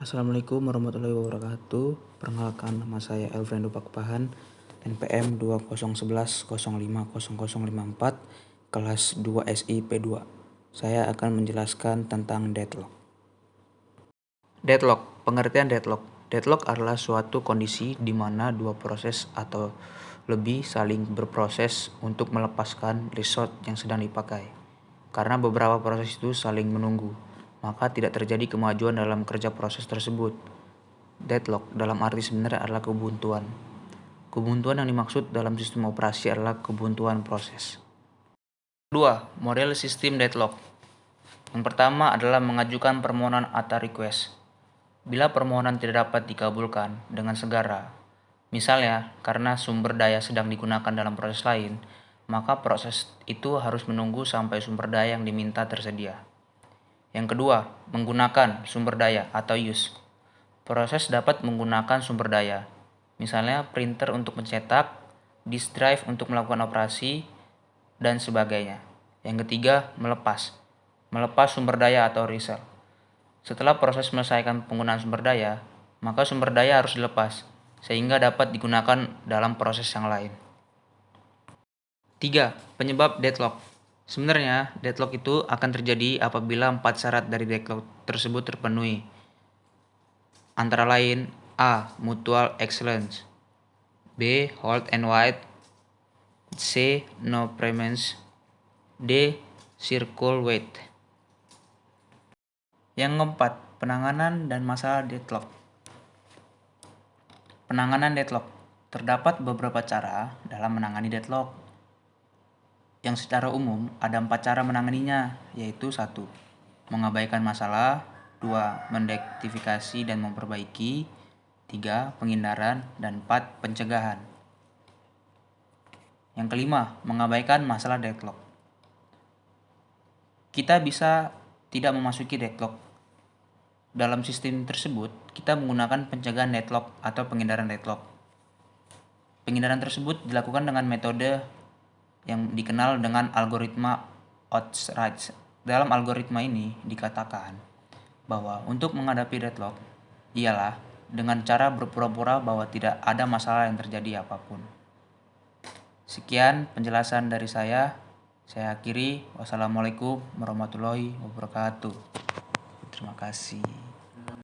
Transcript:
Assalamualaikum warahmatullahi wabarakatuh. Perkenalkan, nama saya Elfrendo Pakpahan, NPM 2011050054, kelas 2 SI P2. Saya akan menjelaskan tentang deadlock. Deadlock, pengertian deadlock. Deadlock adalah suatu kondisi di mana dua proses atau lebih saling berproses untuk melepaskan resource yang sedang dipakai. Karena beberapa proses itu saling menunggu, maka tidak terjadi kemajuan dalam kerja proses tersebut. Deadlock dalam arti sebenarnya adalah kebuntuan. Kebuntuan yang dimaksud dalam sistem operasi adalah kebuntuan proses. Kedua, model sistem deadlock. Yang pertama adalah mengajukan permohonan atau request. Bila permohonan tidak dapat dikabulkan dengan segera, misalnya karena sumber daya sedang digunakan dalam proses lain, maka proses itu harus menunggu sampai sumber daya yang diminta tersedia. Yang kedua, menggunakan sumber daya atau use. Proses dapat menggunakan sumber daya, misalnya printer untuk mencetak, disk drive untuk melakukan operasi, dan sebagainya. Yang ketiga, melepas. Melepas sumber daya atau resell. Setelah proses menyelesaikan penggunaan sumber daya, maka sumber daya harus dilepas, sehingga dapat digunakan dalam proses yang lain. 3. Penyebab deadlock. Sebenarnya, deadlock itu akan terjadi apabila 4 syarat dari deadlock tersebut terpenuhi. Antara lain, A. Mutual excellence, B. Hold and wait, C. No premise, D. Circle wait. Yang keempat, penanganan dan masalah deadlock. Penanganan deadlock. Terdapat beberapa cara dalam menangani deadlock. Yang secara umum ada 4 cara menanganinya, yaitu 1. Mengabaikan masalah, 2. Mendektifikasi dan memperbaiki, 3. Penghindaran, dan 4. Pencegahan. Yang kelima, mengabaikan masalah deadlock. Kita bisa tidak memasuki deadlock. Dalam sistem tersebut, kita menggunakan pencegahan deadlock atau penghindaran deadlock. Penghindaran tersebut dilakukan dengan metode yang dikenal dengan algoritma Oates-Rice. Dalam algoritma ini dikatakan bahwa untuk menghadapi deadlock ialah dengan cara berpura-pura bahwa tidak ada masalah yang terjadi apapun. Sekian penjelasan dari saya. Saya akhiri. Wassalamualaikum warahmatullahi wabarakatuh. Terima kasih.